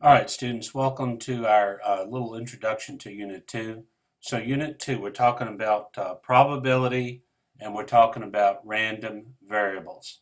All right, students, welcome to our little introduction to Unit 2. So Unit 2, we're talking about probability and we're talking about random variables.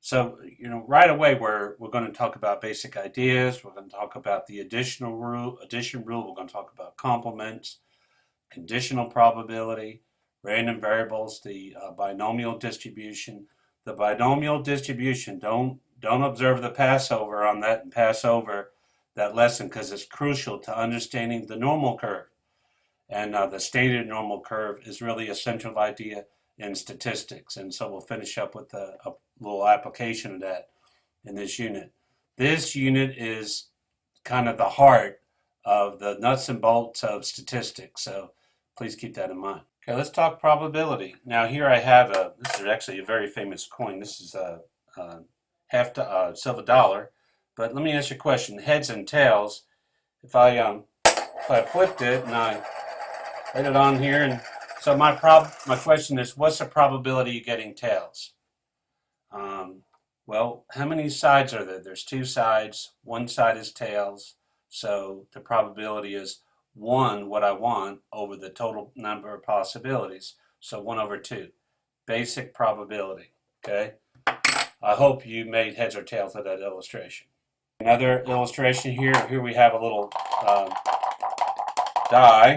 So, right away we're going to talk about basic ideas. We're going to talk about the addition rule. We're going to talk about complements, conditional probability, random variables, the binomial distribution. The binomial distribution, don't observe the Passover on that and pass over that lesson because it's crucial to understanding the normal curve. And the standard normal curve is really a central idea in statistics. And so we'll finish up with a little application of that in this unit. This unit is kind of the heart of the nuts and bolts of statistics. So please keep that in mind. Okay, let's talk probability. Now here I have this is actually a very famous coin. This is a silver dollar. But let me ask you a question. Heads and tails, if I flipped it and I laid it on here, and so my question is, what's the probability of getting tails? Well, how many sides are there? There's two sides. One side is tails. So the probability is 1, what I want, over the total number of possibilities. So 1 over 2. Basic probability. Okay? I hope you made heads or tails of that illustration. Another illustration here. Here we have a little die.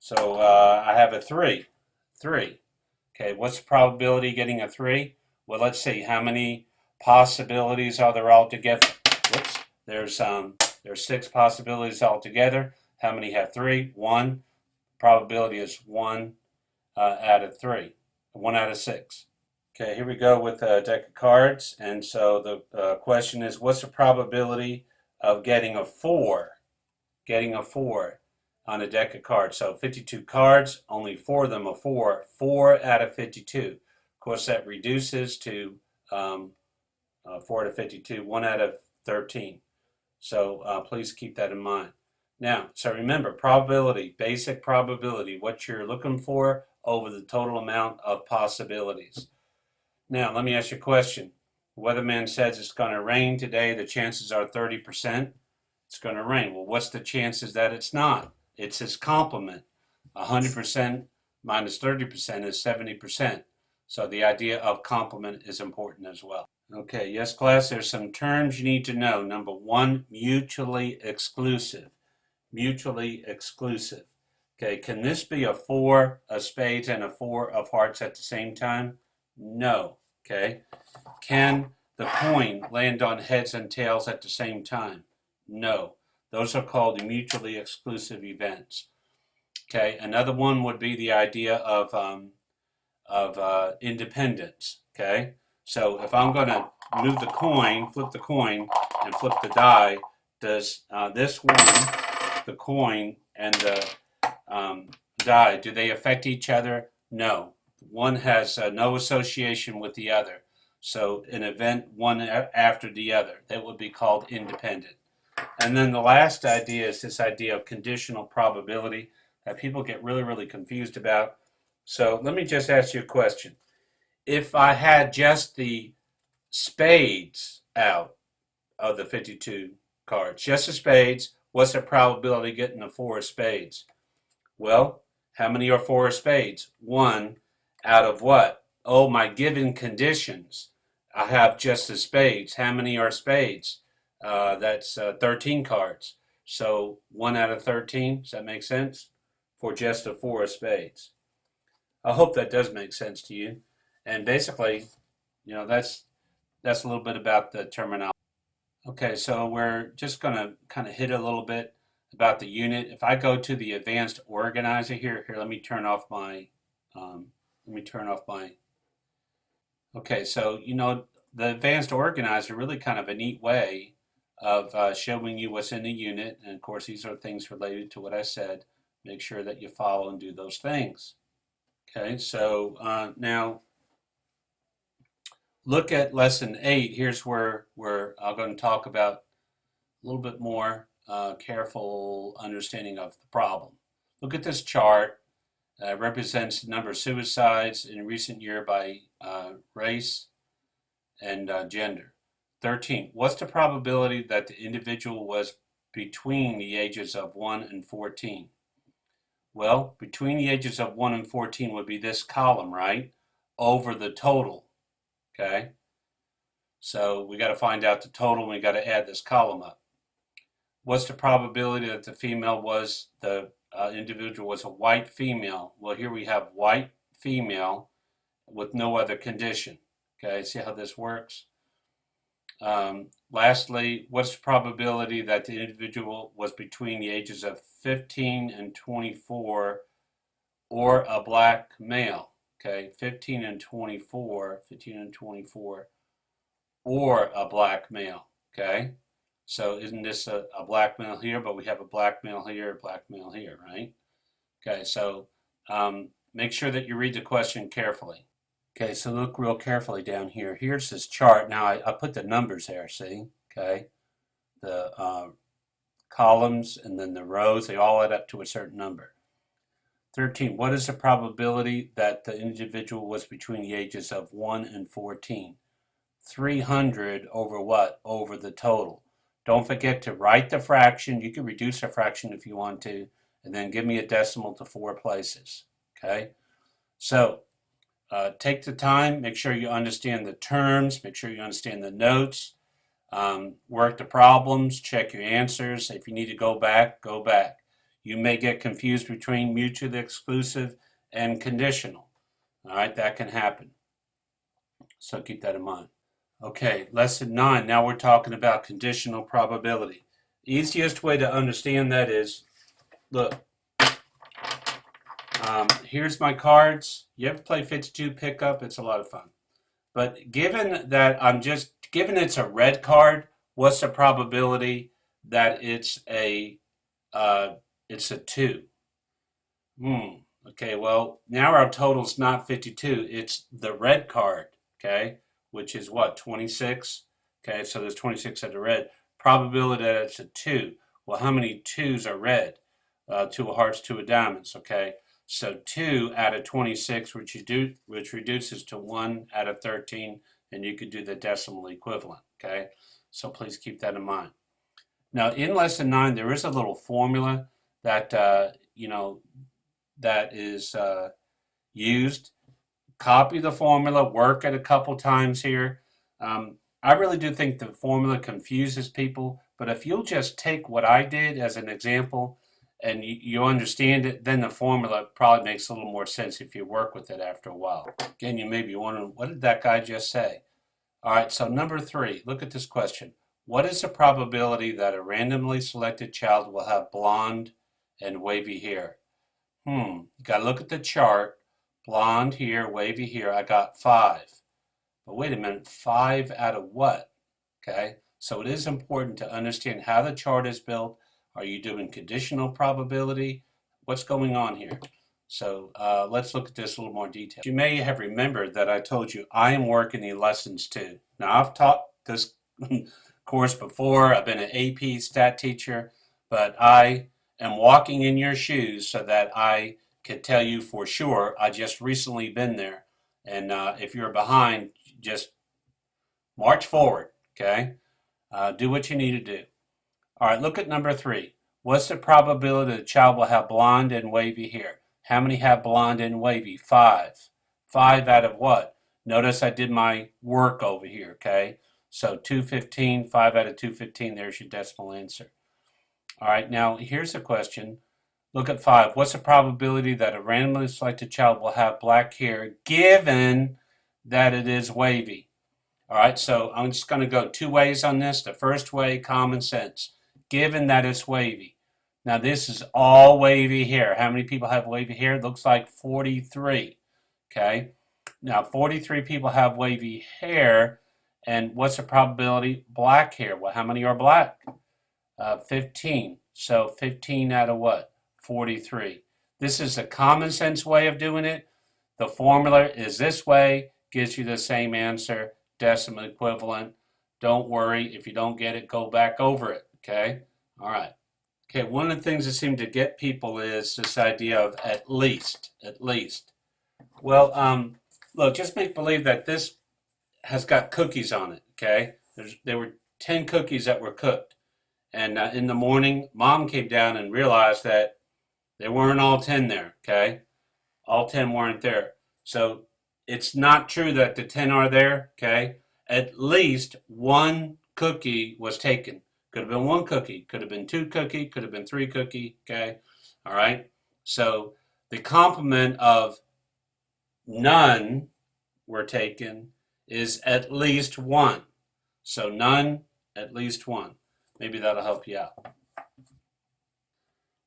So I have a 3. 3. Okay, what's the probability of getting a 3? Well, let's see. How many possibilities are there altogether? Whoops. There's 6 possibilities altogether. How many have 3? 1. Probability is 1 out of 3. 1 out of 6. Okay, here we go with a deck of cards. And so the question is, what's the probability of getting a 4? Getting a 4 on a deck of cards. So 52 cards, only 4 of them are 4. 4 out of 52. Of course, that reduces to 4 out of 52, 1 out of 13. So please keep that in mind. Now, so remember, probability, basic probability, what you're looking for over the total amount of possibilities. Now, let me ask you a question. The weatherman says it's going to rain today. The chances are 30%. It's going to rain. Well, what's the chances that it's not? It's his complement. 100% minus 30% is 70%. So the idea of complement is important as well. Okay, yes, class, there's some terms you need to know. Number 1, mutually exclusive. Mutually exclusive. Okay, can this be a 4 of spades and a 4 of hearts at the same time? No. Okay. Can the coin land on heads and tails at the same time? No. Those are called mutually exclusive events. Okay. Another one would be the idea of independence. Okay. So if I'm going to move the coin, flip the coin, and flip the die, does this one, the coin, and the die, do they affect each other? No. One has no association with the other. So an event one after the other, that would be called independent. And then the last idea is this idea of conditional probability that people get really, really confused about. So let me just ask you a question. If I had just the spades out of the 52 cards, just the spades, what's the probability of getting a 4 of spades? Well, how many are 4 of spades? 1 out of what? Oh, my given conditions. I have just the spades. How many are spades? That's 13 cards. So 1 out of 13, does that make sense? For just a 4 of spades. I hope that does make sense to you. And basically, that's a little bit about the terminology. Okay, so we're just going to kind of hit a little bit about the unit. If I go to the advanced organizer here, let me turn off my, okay, so, the advanced organizer really kind of a neat way of showing you what's in the unit. And of course, these are things related to what I said. Make sure that you follow and do those things. Okay, so now look at lesson 8. Here's where I'm going to talk about a little bit more careful understanding of the problem. Look at this chart. Represents the number of suicides in recent year by race and gender. 13. What's the probability that the individual was between the ages of 1 and 14? Well, between the ages of 1 and 14 would be this column, right? Over the total, okay? So we got to find out the total, and we got to add this column up. What's the probability that the female was, the individual was a white female? Well, here we have white female with no other condition. Okay, see how this works? Lastly, what's the probability that the individual was between the ages of 15 and 24 or a black male? Okay, 15 and 24 or a black male. Okay, so isn't this a black male here, but we have a black male here, right? Okay, so make sure that you read the question carefully. Okay, so look real carefully down here. Here's this chart. Now I put the numbers there, see? Okay, the columns and then the rows, they all add up to a certain number. 13, what is the probability that the individual was between the ages of 1 and 14? 300 over what? Over the total. Don't forget to write the fraction. You can reduce a fraction if you want to, and then give me a decimal to 4 places. Okay? So, take the time, make sure you understand the terms, make sure you understand the notes, work the problems, check your answers. If you need to go back, go back. You may get confused between mutually exclusive and conditional. All right, that can happen. So keep that in mind. Okay, lesson 9. Now we're talking about conditional probability. Easiest way to understand that is, look, here's my cards. You ever play 52 pickup? It's a lot of fun. But given that given it's a red card, what's the probability that it's a 2? Okay, well, now our total's not 52. It's the red card, okay, which is what, 26? Okay, so there's 26 at the red. Probability that it's a 2. Well, how many 2s are red? 2 of hearts, 2 of diamonds, okay? So 2 out of 26, which reduces to 1 out of 13, and you could do the decimal equivalent, okay? So please keep that in mind. Now, in lesson 9, there is a little formula that, that is used. Copy the formula, work it a couple times here. I really do think the formula confuses people, but if you'll just take what I did as an example and you understand it, then the formula probably makes a little more sense if you work with it after a while. Again, you may be wondering, what did that guy just say? All right, so number 3, look at this question. What is the probability that a randomly selected child will have blonde and wavy hair? You got to look at the chart. Blonde here, wavy here. I got 5. But wait a minute, 5 out of what? Okay, so it is important to understand how the chart is built. Are you doing conditional probability? What's going on here? So let's look at this a little more detail. You may have remembered that I told you I am working in lessons 2. Now I've taught this course before. I've been an AP stat teacher, but I am walking in your shoes so that I can tell you for sure. I just recently been there, and if you're behind, just march forward, okay? Do what you need to do. All right, look at number 3. What's the probability that a child will have blonde and wavy hair? How many have blonde and wavy? 5. 5 out of what? Notice I did my work over here, okay? So 215, 5 out of 215, there's your decimal answer. All right, now here's a question. Look at 5. What's the probability that a randomly selected child will have black hair given that it is wavy? All right, so I'm just going to go 2 ways on this. The first way, common sense. Given that it's wavy. Now this is all wavy hair. How many people have wavy hair? It looks like 43. Okay. Now 43 people have wavy hair. And what's the probability? Black hair. Well, how many are black? 15. So 15 out of what? 43. This is the common sense way of doing it. The formula is this way. Gives you the same answer. Decimal equivalent. Don't worry. If you don't get it, go back over it. Okay? All right. Okay, one of the things that seem to get people is this idea of at least. At least. Well, look, just make believe that this has got cookies on it, okay? There were 10 cookies that were cooked. And in the morning, Mom came down and realized that they weren't all 10 there, okay? All 10 weren't there. So it's not true that the 10 are there, okay? At least one cookie was taken. Could have been one cookie, could have been two cookie, could have been three cookie, okay? All right? So the complement of none were taken is at least one. So none, at least one. Maybe that'll help you out.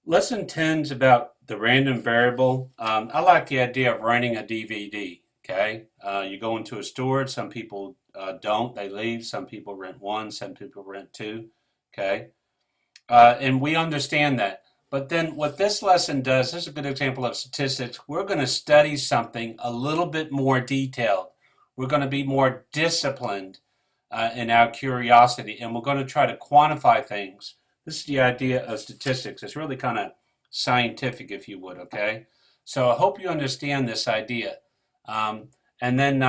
Lesson 10 is about the random variable. I like the idea of renting a DVD, okay? You go into a store, some people don't, they leave. Some people rent one, some people rent two, okay? And we understand that. But then what this lesson does, this is a good example of statistics, we're going to study something a little bit more detailed. We're going to be more disciplined in our curiosity, and we're going to try to quantify things. This is the idea of statistics. It's really kind of scientific, if you would, okay? So I hope you understand this idea. And then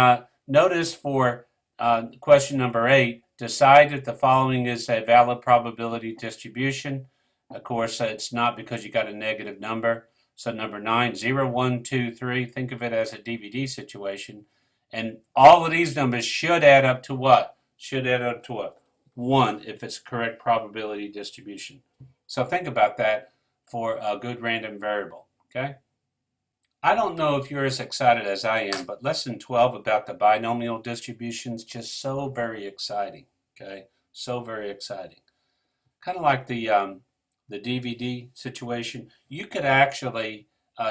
notice for question number 8, decide if the following is a valid probability distribution. Of course, it's not because you got a negative number. So number 9, 0, 1, 2, 3, think of it as a DVD situation. And all of these numbers should add up to what? Should add up to what? 1 if it's a correct probability distribution. So think about that for a good random variable, okay? I don't know if you're as excited as I am, but lesson 12 about the binomial distribution is just so very exciting, okay? So very exciting. Kind of like the DVD situation. You could actually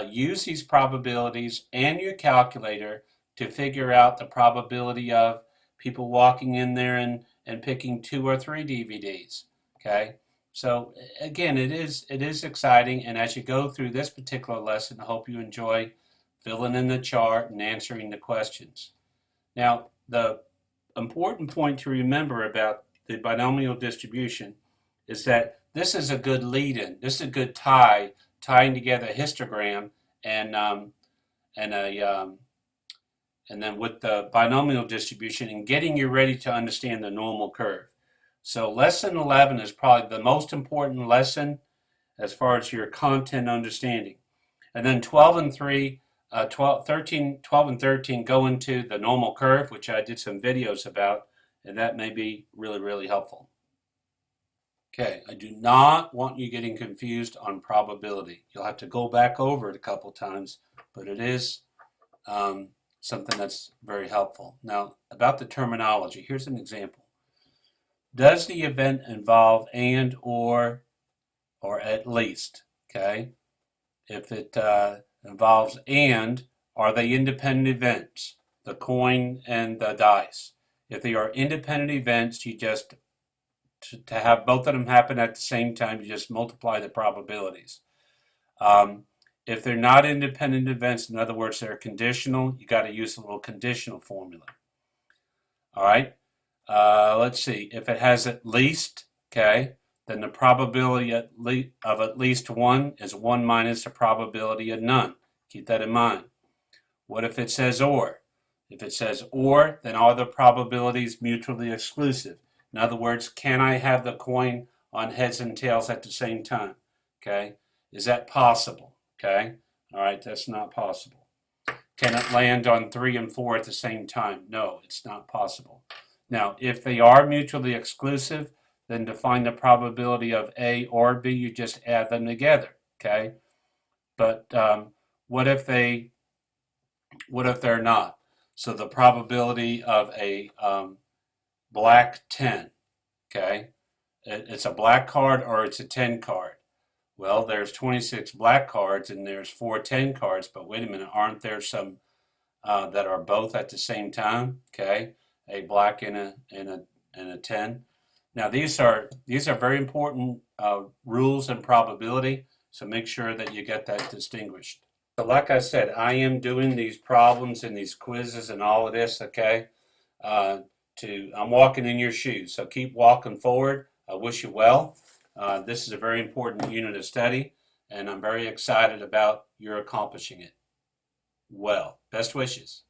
use these probabilities and your calculator to figure out the probability of people walking in there and picking 2 or 3 DVDs, okay? So again, it is exciting, and as you go through this particular lesson, I hope you enjoy filling in the chart and answering the questions. Now, the important point to remember about the binomial distribution is that this is a good lead-in. This is a good tying together a histogram and then with the binomial distribution and getting you ready to understand the normal curve. So lesson 11 is probably the most important lesson as far as your content understanding. And then 12 and 13 go into the normal curve, which I did some videos about, and that may be really, really helpful. Okay, I do not want you getting confused on probability. You'll have to go back over it a couple times, but it is something that's very helpful. Now, about the terminology, here's an example. Does the event involve and or at least, okay? If it involves and, are they independent events? The coin and the dice. If they are independent events, you just, to have both of them happen at the same time, you just multiply the probabilities. If they're not independent events, in other words, they're conditional, you got to use a little conditional formula. All right. Let's see. If it has at least, okay, then the probability of at least 1 is 1 minus the probability of none. Keep that in mind. What if it says or? If it says or, then are the probabilities mutually exclusive? In other words, can I have the coin on heads and tails at the same time? Okay. Is that possible? Okay. All right. That's not possible. Can it land on 3 and 4 at the same time? No, it's not possible. Now, if they are mutually exclusive, then to find the probability of A or B, you just add them together, okay? But what if they're not? So the probability of a black 10, okay? It's a black card or it's a 10 card. Well, there's 26 black cards and there's 4 10 cards, but wait a minute, aren't there some that are both at the same time, okay? A black and a 10. Now these are very important rules in probability, so make sure that you get that distinguished. So like I said, I am doing these problems and these quizzes and all of this, okay? I'm walking in your shoes, so keep walking forward. I wish you well. This is a very important unit of study, and I'm very excited about your accomplishing it. Well, best wishes.